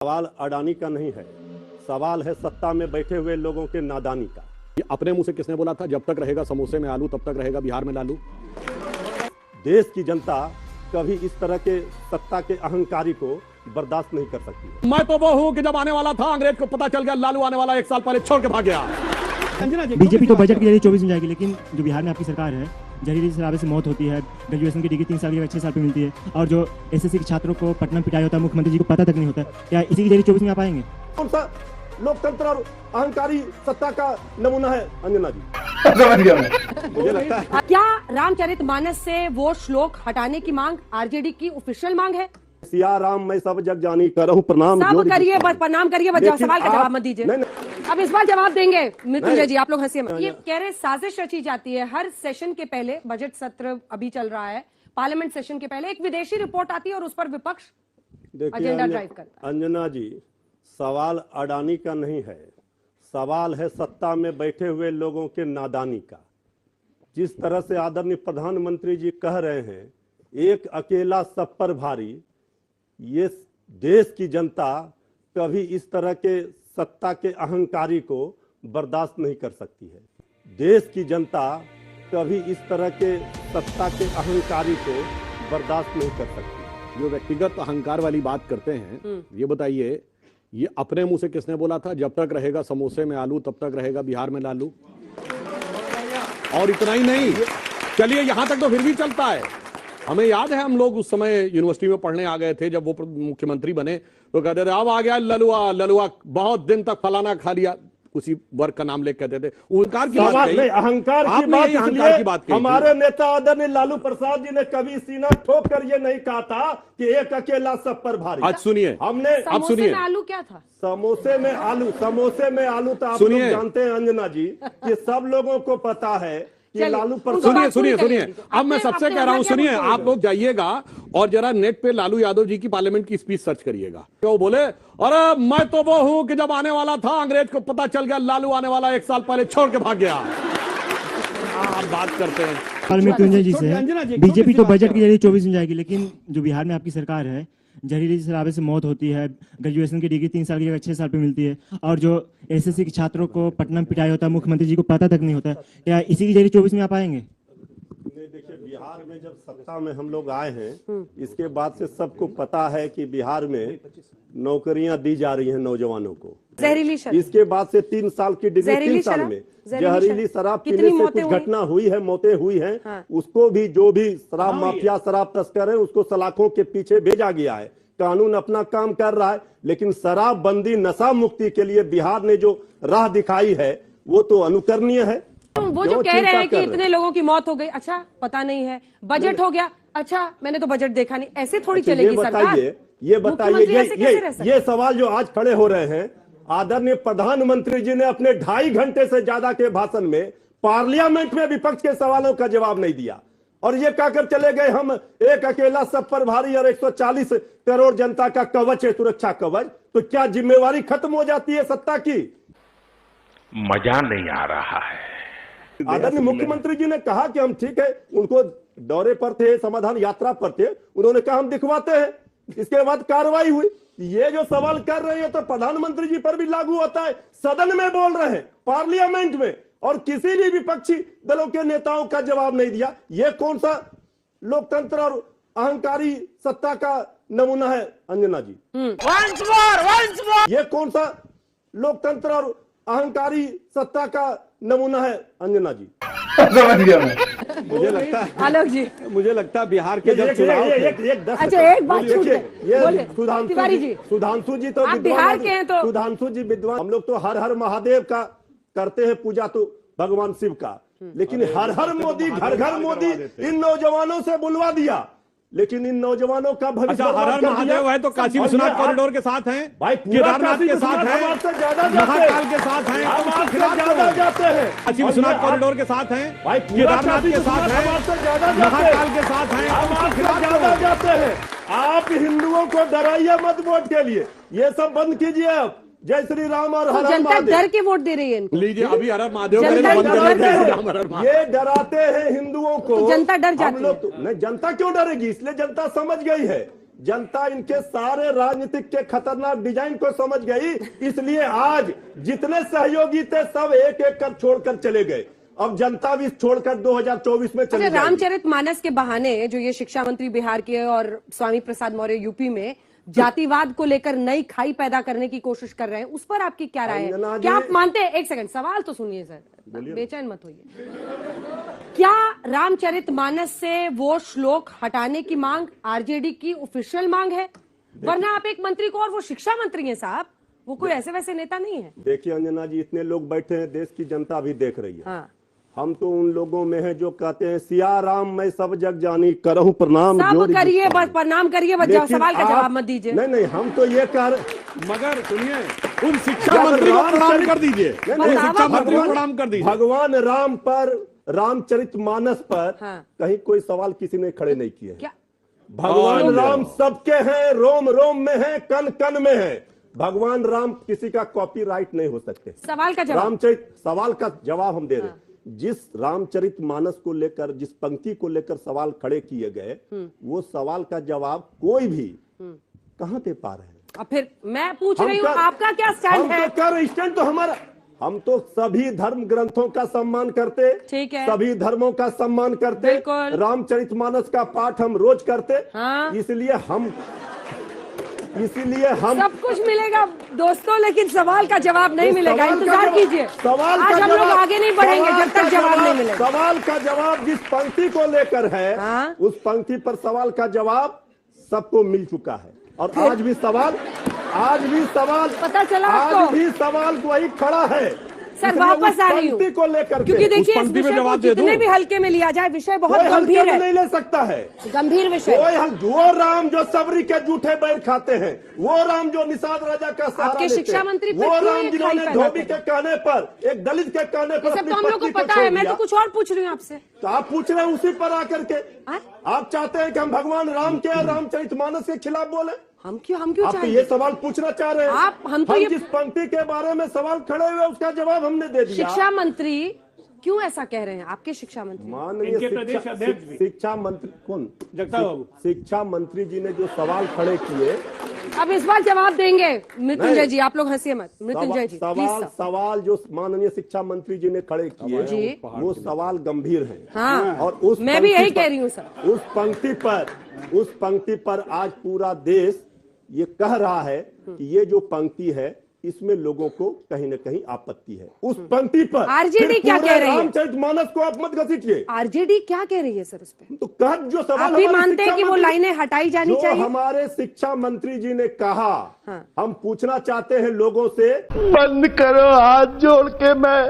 सवाल अडानी का नहीं है, सवाल है सत्ता में बैठे हुए लोगों के नादानी का। ये अपने मुंह से किसने बोला था, जब तक रहेगा समोसे में आलू तब तक रहेगा बिहार में लालू। देश की जनता कभी इस तरह के सत्ता के अहंकारी को बर्दाश्त नहीं कर सकती। मैं तो वो हूं कि जब आने वाला था अंग्रेज को पता चल गया लालू आने वाला 1 साल पहले छोड़ के भाग गया। बीजेपी तो बजट के जरिए 24 में जाएगी, लेकिन जो बिहार में आपकी सरकार है, जहरीली शराबे से मौत होती है, ग्रेजुएशन की डिग्री 3 साल की 6 साल पे मिलती है, और जो एसएससी के छात्रों को पटना में पिटाया होता है, मुख्यमंत्री जी को पता तक नहीं होता, क्या इसी के जरिए 24 में आ पाएंगे? कौन सा लोकतंत्र और अहंकारी सत्ता का नमूना है अंजना जी? मुझे लगता है क्या रामचरितमानस से वो श्लोक हटाने की मांग आरजेडी की ऑफिशियल मांग है? सिया राम मैं सब जग जानी करहूं प्रणाम। सब करिए, बस प्रणाम करिए, बस सवाल का जवाब मत दीजिए। अब इस बार जवाब देंगे मृत्युंजय जी, आप लोग हंसिए मत। ये कह रहे साजिश रची जाती है हर सेशन के पहले, बजट सत्र अभी चल रहा है, पार्लियामेंट सेशन के पहले एक विदेशी रिपोर्ट आती है और उस पर विपक्ष एजेंडा ड्राइव करता है। अंजना जी, सवाल अडानी का नहीं है, सवाल है सत्ता में बैठे हुए लोगों के नादानी का। जिस तरह से आदरणीय प्रधानमंत्री जी कह रहे हैं, एक अकेला सब पर भारी, ये देश की जनता कभी इस तरह के सत्ता के अहंकारी को बर्दाश्त नहीं कर सकती है। देश की जनता कभी इस तरह के सत्ता के अहंकारी को बर्दाश्त नहीं कर सकती। जो व्यक्तिगत अहंकार वाली बात करते हैं, ये बताइए, ये अपने मुंह से किसने बोला था, जब तक रहेगा समोसे में आलू तब तक रहेगा बिहार में लालू। और इतना ही नहीं, चलिए यहां तक तो फिर भी चलता है। हमें याद है, हम लोग उस समय यूनिवर्सिटी में पढ़ने आ गए थे, जब वो मुख्यमंत्री बने तो कहते थे अब आ गया ललुआ ललुआ, बहुत दिन तक फलाना खा लिया, उसी वर्ग का नाम लेकर कहते थे। अहंकार की बात कही, अहंकार की बात कही। हमारे नेता आदरणीय लालू प्रसाद जी ने कभी सीना ठोक कर ये नहीं कहा था कि एक अकेला सब पर भारी। आज सुनिए, हमने अब सुनिए, आलू क्या था? समोसे में आलू तो आप लोग जानते हैं अंजना जी, कि सब लोगों को पता है कि लालू प्रसाद। सुनिए, अब मैं सबसे कह रहा हूं, सुनिए, आप लोग जाइएगा और जरा नेट पे लालू यादव जी की पार्लियामेंट की स्पीच सर्च करिएगा। वो बोले, अरे मैं तो वो हूं कि जब आने वाला था अंग्रेज को पता चल गया लालू आने वाला 1 साल पहले छोड़ के भाग गया। आप बात करते हैं मृत्युंजय जी से, बीजेपी तो बजट के जरिए 24 में जाएगी, लेकिन जो बिहार में आपकी सरकार है, जहरीली शराबे से मौत होती है, ग्रेजुएशन की डिग्री 3 साल की 6 साल पे मिलती है, और जो एसएससी के छात्रों को पटना में पिटाया होता है, मुख्यमंत्री जी को पता तक नहीं होता, क्या इसी के जरिए 24 में आ पाएंगे? देखिए, बिहार में जब सत्ता में हम लोग आए हैं, इसके बाद से सबको पता है कि बिहार में नौकरियां दी जा रही हैं नौजवानों को। जहरीली शराब, इसके बाद से 3 साल की डिग्री, 3 साल में जहरीली शराब पीने से कुछ घटना हुई है, मौतें हुई हैं। हाँ। उसको भी, जो भी शराब माफिया, शराब तस्कर है, उसको सलाखों के पीछे भेजा गया है। कानून अपना काम कर रहा है, लेकिन शराबबंदी, नशा मुक्ति के लिए बिहार ने जो राह दिखाई है वो तो अनुकरणीय है। वो जो कह रहे हैं कि इतने लोगों की मौत हो गई, अच्छा पता नहीं है, बजट हो गया, अच्छा मैंने तो बजट देखा नहीं, ऐसे थोड़ी चलेगी सरकार। ये बताइए, ये सवाल जो आज खड़े हो रहे हैं, आदरणीय प्रधानमंत्री जी ने अपने 2.5 घंटे से ज्यादा के भाषण में पार्लियामेंट में विपक्ष के सवालों का जवाब नहीं दिया, और ये कहकर चले गए हम एक अकेला सब पर भारी और 140 करोड़ जनता का कवच है, सुरक्षा कवच। तो क्या जिम्मेवारी खत्म हो जाती है सत्ता की? मजा नहीं आ रहा है। आदरणीय मुख्यमंत्री जी ने कहा कि हम, ठीक है, उनको दौरे पर थे, समाधान यात्रा पर थे, उन्होंने कहा हम दिखवाते हैं। इसके बाद कार्रवाई हुई। ये जो सवाल कर रहे हैं तो प्रधानमंत्री जी पर भी लागू होता है। सदन में बोल रहे हैं, पार्लियामेंट में, और किसी भी विपक्षी दलों के नेताओं का जवाब नहीं दिया। ये कौन सा लोकतंत्र और अहंकारी सत्ता का नमूना है अंजना जी? Once more! ये कौन सा लोकतंत्र और अहंकारी सत्ता का नमूना है अंजना जी? समझ गया मैं। मुझे लगता है आलोक जी, मुझे लगता है बिहार के जब चुनाव अच्छा एक बात छूट गई, सुधांशु जी तो आप बिहार के हैं, तो सुधांशु जी विद्वान। हम लोग तो हर हर महादेव का करते हैं पूजा, तो भगवान शिव का, लेकिन हर हर मोदी, घर घर मोदी इन नौजवानों से बुलवा दिया, लेकिन इन नौजवानों का भविष्य। हर हर महादेव है तो काशी विश्वनाथ कॉरिडोर के साथ हैं, केदारनाथ के साथ हैं, महाकाल के साथ हैं, काशी विश्वनाथ कॉरिडोर के साथ हैं, केदारनाथ के साथ हैं, महाकाल के साथ हैं। आप हिंदुओं को डराइए मत वोट के लिए, ये सब बंद कीजिए। आप जय श्री राम और हर हर महादेव डर के वोट दे रही है। लीजिए, अभी हर हर महादेव ये डराते हैं हिंदुओं को, जनता डर जाती है। नहीं, जनता क्यों डरेगी? इसलिए जनता समझ गई है जनता इनके सारे राजनीतिक के खतरनाक डिजाइन को समझ गई, इसलिए आज जितने सहयोगी थे सब एक एक कर छोड़कर चले गए। अब जनता भी छोड़कर 2024 में चले जाएगी। रामचरितमानस के बहाने जो ये शिक्षा मंत्री बिहार के और स्वामी प्रसाद मौर्य यूपी में जातिवाद को लेकर नई खाई पैदा करने की कोशिश कर रहे हैं, उस पर आपकी क्या राय है? क्या आप मानते हैं, एक सेकंड सवाल तो सुनिए सर, बेचैन मत होइए, क्या रामचरितमानस से वो श्लोक हटाने की मांग आरजेडी की ऑफिशियल मांग है? वरना आप एक मंत्री को, और वो शिक्षा मंत्री हैं साहब, वो कोई ऐसे वैसे नेता नहीं है। देखिए अंजना जी, इतने लोग बैठे हैं, देश की जनता भी देख रही है। हाँ। हम तो उन लोगों में हैं जो कहते हैं सिया राम मैं सब जग जानी, करहूं प्रणाम सब करिए, बस प्रणाम करिए, बस सवाल का जवाब मत दीजिए। नहीं, हम तो ये कर, मगर सुनिए, उन शिक्षा मंत्री को प्रणाम कर दीजिए, शिक्षा मंत्री को प्रणाम कर दीजिए। भगवान राम पर, रामचरितमानस पर कहीं कोई सवाल किसी ने खड़े नहीं किए। क्या भगवान राम सबके हैं, रोम रोम में है, कन कन में है। भगवान राम किसी का कॉपीराइट नहीं हो सकते। सवाल का जवाब, सवाल का जवाब हम दे रहे हैं। जिस रामचरितमानस को लेकर, जिस पंक्ति को लेकर सवाल खड़े किए गए, वो सवाल का जवाब कोई भी कहां दे पा रहे हैं? अब फिर मैं पूछ रही हूँ, आपका क्या स्टैंड है? स्टैंड तो हमारा, हम तो सभी धर्म ग्रंथों का सम्मान करते, ठीक है, सभी धर्मों का सम्मान करते, रामचरितमानस का पाठ हम रोज करते। हाँ। इसीलिए हम सब कुछ मिलेगा दोस्तों, लेकिन सवाल का जवाब नहीं मिलेगा। इंतजार कीजिए, आज हम लोग आगे नहीं बढ़ेंगे जब तक जवाब नहीं मिलेगा। सवाल का जवाब जिस पंक्ति को लेकर है, हाँ? उस पंक्ति पर सवाल का जवाब सबको मिल चुका है। और आज भी सवाल पता चला आपको? आज भी सवाल वही खड़ा है। सर वापस आ रही हूँ, को लेकर, क्योंकि देखिए इस विषय को जितने भी हल्के में लिया जाए, विषय बहुत गंभीर है, नहीं ले सकता है, गंभीर विषय। वो राम जो सबरी के जूठे बैर खाते हैं, वो राम जो निषाद राजा का सहारा आपके शिक्षा मंत्री, वो राम जिन्होंने धोबी के कहने पर, एक दलित के कहने पर, तो हम लोग को पता है। मैं तो कुछ और पूछ रही हूँ आपसे, तो आप पूछ रहे हैं उसी पर आकर के। आप चाहते हैं कि हम भगवान राम के रामचरितमानस के खिलाफ बोले? हम क्यों आप तो ये सवाल पूछना चाह रहे हैं? हम तो ये जिस पंक्ति के बारे में सवाल खड़े हुए उसका जवाब हमने दे दिया। शिक्षा मंत्री क्यों ऐसा कह रहे हैं? आपके शिक्षा मंत्री, माननीय शिक्षा मंत्री कौन? जगताप बाबू, शिक्षा मंत्री जी ने जो सवाल खड़े किए, अब इस बार जवाब देंगे। मृत्युंजय जी, आप लोग हंसिए मत। मृत्युंजय जी, सवाल जो माननीय शिक्षा मंत्री जी ने खड़े किए, वो सवाल गंभीर है। हाँ, और मैं भी यही कह रही हूँ सर। उस पंक्ति पर आज पूरा देश ये कह रहा है कि ये जो पंक्ति है इसमें लोगों को कहीं न कहीं आपत्ति है। उस पंक्ति पर आरजेडी क्या कह रही है? रामचरितमानस को आप मत घसीटिए। आरजेडी क्या कह रही है सर उस पर? तो कह, जो सवाल आप भी मानते हैं कि वो लाइनें हटाई जानी चाहिए? हमारे शिक्षा मंत्री जी ने कहा, हाँ। हम पूछना चाहते हैं लोगों से, बंद करो हाथ जोड़ के मैं